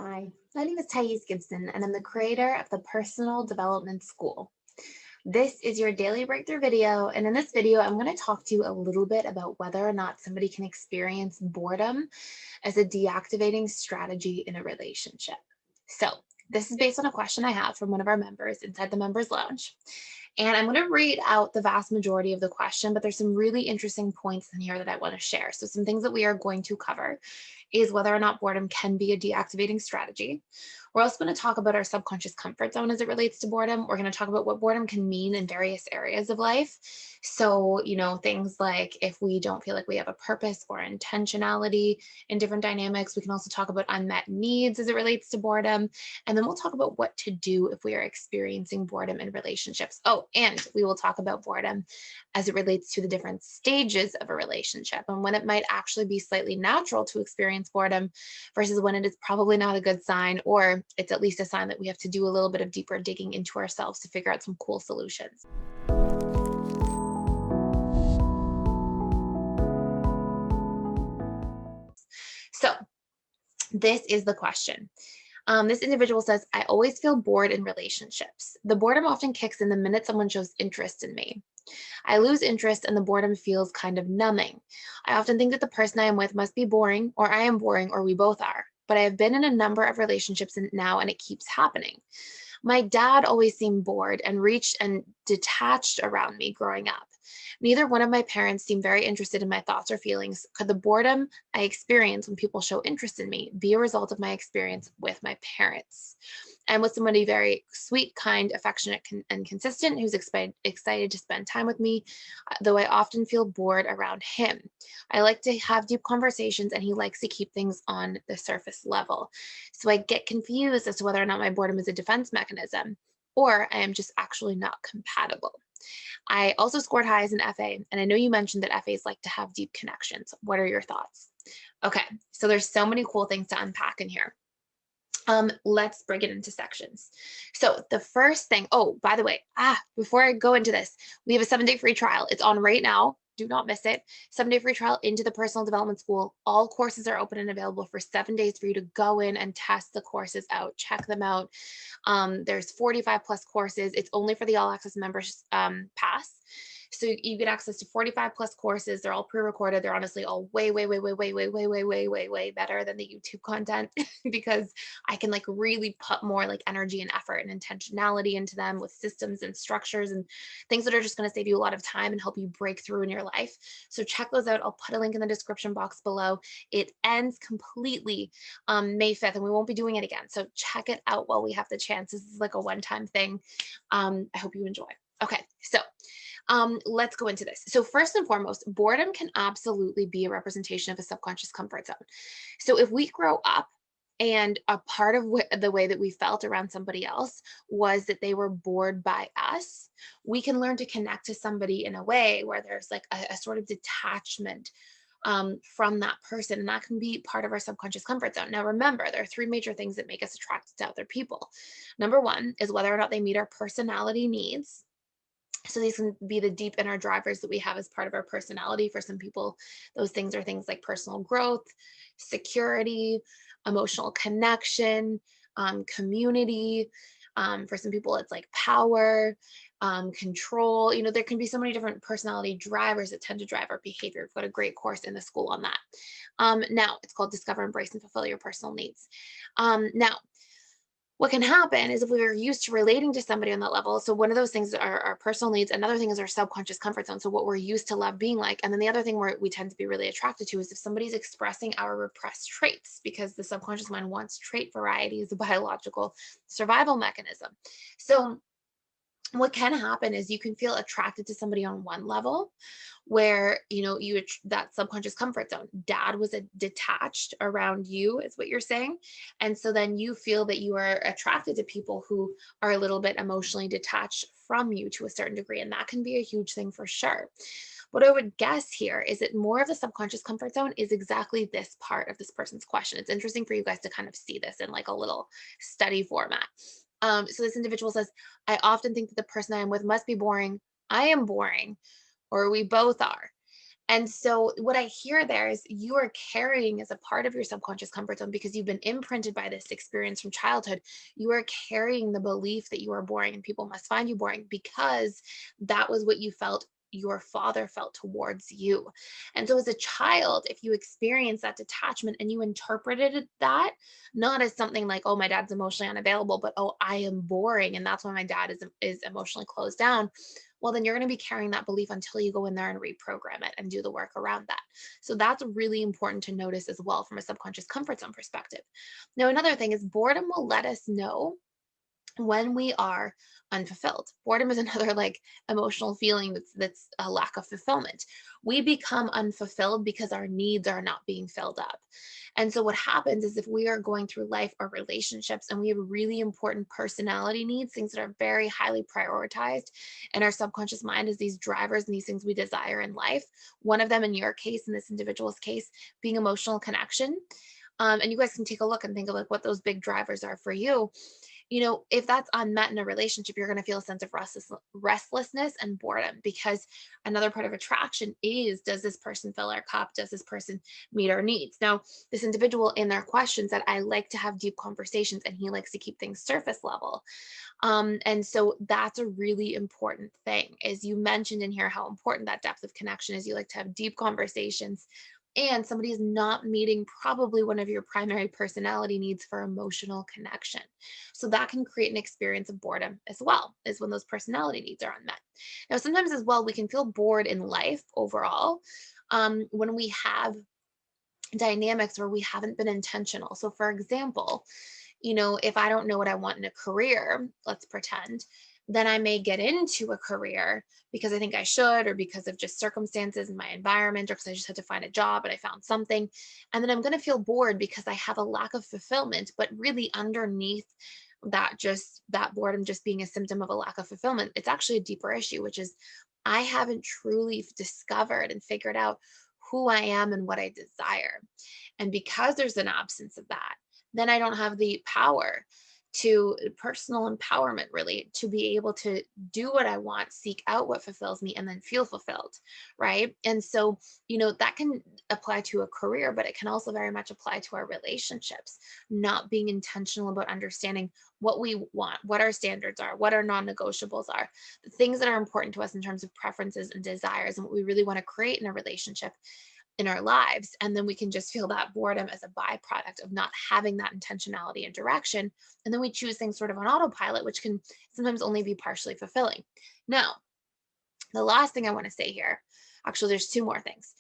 Hi, my name is Thais Gibson, and I'm the creator of the Personal Development School. This is your daily breakthrough video, and in this video, I'm going to talk to you a little bit about whether or not somebody can experience boredom as a deactivating strategy in a relationship. So, this is based on a question I have from one of our members inside the Members Lounge. And I'm going to read out the vast majority of the question, but there's some really interesting points in here that I want to share. So, some things that we are going to cover is whether or not boredom can be a deactivating strategy. We're also going to talk about our subconscious comfort zone as it relates to boredom. We're going to talk about what boredom can mean in various areas of life. So, things like if we don't feel like we have a purpose or intentionality in different dynamics. We can also talk about unmet needs as it relates to boredom. And then we'll talk about what to do if we are experiencing boredom in relationships. Oh, and we will talk about boredom as it relates to the different stages of a relationship and when it might actually be slightly natural to experience boredom versus when it is probably not a good sign, or it's at least a sign that we have to do a little bit of deeper digging into ourselves to figure out some cool solutions. So, this is the question. This individual says, I always feel bored in relationships. The boredom often kicks in the minute someone shows interest in me. I lose interest and the boredom feels kind of numbing. I often think that the person I am with must be boring, or I am boring, or we both are. But I have been in a number of relationships now and it keeps happening. My dad always seemed bored and reached and detached around me growing up. Neither one of my parents seemed very interested in my thoughts or feelings. Could the boredom I experience when people show interest in me be a result of my experience with my parents? And with somebody very sweet, kind, affectionate, and consistent who's excited to spend time with me, though I often feel bored around him. I like to have deep conversations and he likes to keep things on the surface level. So I get confused as to whether or not my boredom is a defense mechanism or I am just actually not compatible. I also scored high as an FA, and I know you mentioned that FAs like to have deep connections. What are your thoughts? Okay, so there's so many cool things to unpack in here. Let's break it into sections. So the first thing, oh, by the way, before I go into this, we have a 7-day free trial. It's on right now. Do not miss it. 7-day free trial into the Personal Development School. All courses are open and available for 7 days for you to go in and test the courses out, check them out. There's 45 plus courses. It's only for the All Access members pass. So you get access to 45 plus courses. They're all pre-recorded. They're honestly all way, way, way, way, way, way, way, way, way, way, way better than the YouTube content because I can like really put more like energy and effort and intentionality into them with systems and structures and things that are just going to save you a lot of time and help you break through in your life. So check those out. I'll put a link in the description box below. It ends completely May 5th and we won't be doing it again. So check it out while we have the chance. This is like a one-time thing. I hope you enjoy. Okay, so let's go into this. So first and foremost, boredom can absolutely be a representation of a subconscious comfort zone. So if we grow up and a part of the way that we felt around somebody else was that they were bored by us, we can learn to connect to somebody in a way where there's like a sort of detachment from that person. And that can be part of our subconscious comfort zone. Now, remember, there are 3 major things that make us attracted to other people. Number 1 is whether or not they meet our personality needs. So these can be the deep inner drivers that we have as part of our personality. For some people, those things are things like personal growth, security, emotional connection, community. For some people, it's like power, control. There can be so many different personality drivers that tend to drive our behavior. We've got a great course in the school on that. Now, it's called Discover, Embrace, and Fulfill Your Personal Needs. Now, what can happen is if we are used to relating to somebody on that level. So one of those things are our personal needs. Another thing is our subconscious comfort zone. So what we're used to love being like. And then the other thing we tend to be really attracted to is if somebody's expressing our repressed traits, because the subconscious mind wants trait variety as a biological survival mechanism. So what can happen is you can feel attracted to somebody on one level where that subconscious comfort zone, dad was detached around you is what you're saying, and so then you feel that you are attracted to people who are a little bit emotionally detached from you to a certain degree, and that can be a huge thing for sure. What I would guess here is that more of the subconscious comfort zone is exactly this part of this person's question. It's interesting for you guys to kind of see this in like a little study format. So this individual says, I often think that the person I am with must be boring. I am boring, or we both are. And so what I hear there is you are carrying as a part of your subconscious comfort zone because you've been imprinted by this experience from childhood. You are carrying the belief that you are boring and people must find you boring because that was what you felt your father felt towards you. And so as a child, if you experience that detachment and you interpreted that not as something like, oh, my dad's emotionally unavailable, but oh, I am boring and that's why my dad is emotionally closed down, well, then you're going to be carrying that belief until you go in there and reprogram it and do the work around that. So that's really important to notice as well from a subconscious comfort zone perspective. Now, another thing is boredom will let us know when we are unfulfilled. Boredom is another like emotional feeling that's a lack of fulfillment. We become unfulfilled because our needs are not being filled up. And so what happens is if we are going through life or relationships and we have really important personality needs, things that are very highly prioritized, and our subconscious mind is these drivers and these things we desire in life. One of them in your case, in this individual's case, being emotional connection. And you guys can take a look and think of like what those big drivers are for you. If that's unmet in a relationship, you're going to feel a sense of restlessness and boredom because another part of attraction is, does this person fill our cup? Does this person meet our needs? Now, this individual in their questions said, I like to have deep conversations and he likes to keep things surface level. And so that's a really important thing. As you mentioned in here, how important that depth of connection is. You like to have deep conversations and somebody is not meeting probably one of your primary personality needs for emotional connection. So that can create an experience of boredom as well, as when those personality needs are unmet. Now, sometimes as well, we can feel bored in life overall when we have dynamics where we haven't been intentional. So, for example, if I don't know what I want in a career, let's pretend, then I may get into a career because I think I should, or because of just circumstances in my environment, or because I just had to find a job and I found something. And then I'm going to feel bored because I have a lack of fulfillment. But really, underneath that boredom just being a symptom of a lack of fulfillment, it's actually a deeper issue, which is I haven't truly discovered and figured out who I am and what I desire. And because there's an absence of that, then I don't have the power to personal empowerment, really, to be able to do what I want, seek out what fulfills me, and then feel fulfilled. Right. And so, that can apply to a career, but it can also very much apply to our relationships, not being intentional about understanding what we want, what our standards are, what our non negotiables are, the things that are important to us in terms of preferences and desires, and what we really want to create in a relationship in our lives. And then we can just feel that boredom as a byproduct of not having that intentionality and direction. And then we choose things sort of on autopilot, which can sometimes only be partially fulfilling. Now, the last thing I want to say here, actually, there's two more things.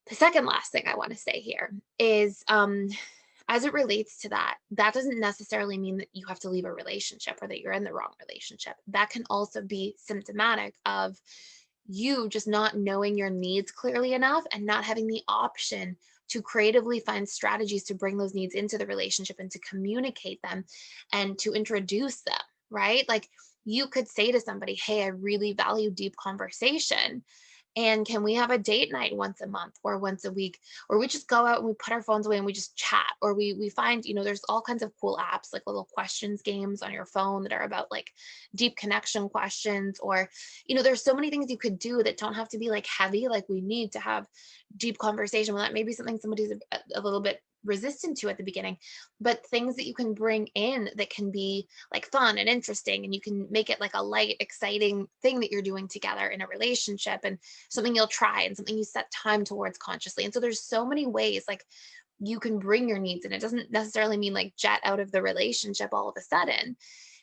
The second last thing I want to say here is as it relates to that, that doesn't necessarily mean that you have to leave a relationship or that you're in the wrong relationship. That can also be symptomatic of you just not knowing your needs clearly enough and not having the option to creatively find strategies to bring those needs into the relationship and to communicate them and to introduce them, right? Like you could say to somebody, hey, I really value deep conversation. And can we have a date night once a month or once a week? Or we just go out and we put our phones away and we just chat. Or we find, there's all kinds of cool apps like little questions games on your phone that are about like deep connection questions. Or, there's so many things you could do that don't have to be like heavy, like we need to have deep conversation. Well, that may be something somebody's a little bit resistant to at the beginning, but things that you can bring in that can be like fun and interesting, and you can make it like a light, exciting thing that you're doing together in a relationship, and something you'll try and something you set time towards consciously. And so there's so many ways like you can bring your needs, and it doesn't necessarily mean like jet out of the relationship all of a sudden.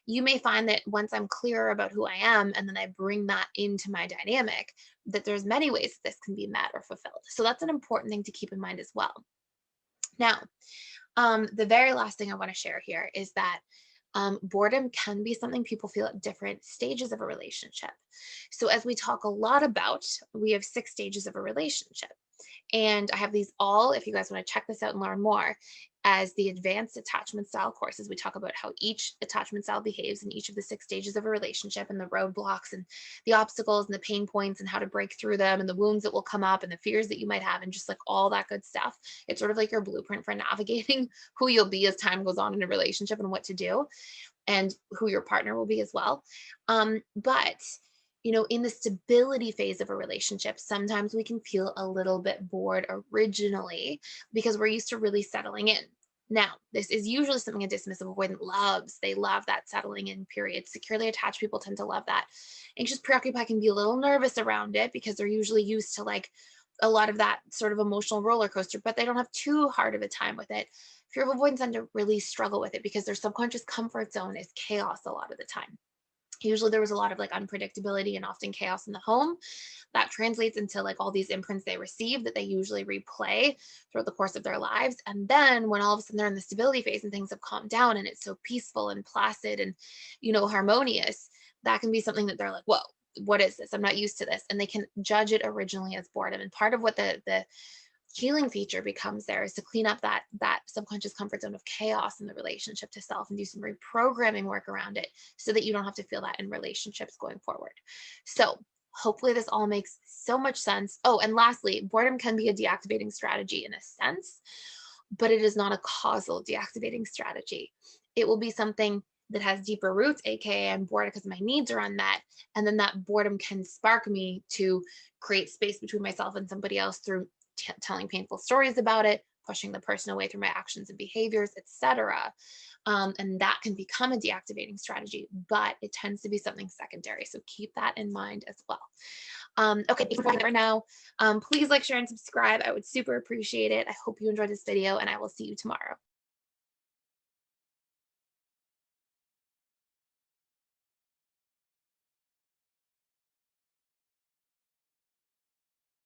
You may find that once I'm clearer about who I am and then I bring that into my dynamic, that there's many ways that this can be met or fulfilled. So that's an important thing to keep in mind as well. Now, the very last thing I want to share here is that boredom can be something people feel at different stages of a relationship. So, as we talk a lot about, we have 6 stages of a relationship. And I have these all, if you guys want to check this out and learn more, as the advanced attachment style courses. We talk about how each attachment style behaves in each of the 6 stages of a relationship, and the roadblocks and the obstacles and the pain points and how to break through them, and the wounds that will come up and the fears that you might have, and just like all that good stuff. It's sort of like your blueprint for navigating who you'll be as time goes on in a relationship and what to do, and who your partner will be as well. But In the stability phase of a relationship, sometimes we can feel a little bit bored originally because we're used to really settling in. Now, this is usually something a dismissive avoidant loves. They love that settling in period. Securely attached people tend to love that. Anxious preoccupied can be a little nervous around it because they're usually used to like a lot of that sort of emotional roller coaster, but they don't have too hard of a time with it. Fear of avoidance tend to really struggle with it because their subconscious comfort zone is chaos a lot of the time. Usually there was a lot of like unpredictability and often chaos in the home that translates into like all these imprints they receive that they usually replay throughout the course of their lives. And then when all of a sudden they're in the stability phase and things have calmed down and it's so peaceful and placid and harmonious, that can be something that they're like, whoa, what is this? I'm not used to this. And they can judge it originally as boredom. And part of what the healing feature becomes there is to clean up that subconscious comfort zone of chaos in the relationship to self and do some reprogramming work around it so that you don't have to feel that in relationships going forward. So hopefully this all makes so much sense. Oh, and lastly, boredom can be a deactivating strategy in a sense, but it is not a causal deactivating strategy. It will be something that has deeper roots, aka I'm bored because my needs are unmet, and then that boredom can spark me to create space between myself and somebody else through telling painful stories about it, pushing the person away through my actions and behaviors, etc. And that can become a deactivating strategy, but it tends to be something secondary. So keep that in mind as well. Okay, thank you for watching right now. Please like, share, and subscribe. I would super appreciate it. I hope you enjoyed this video, and I will see you tomorrow.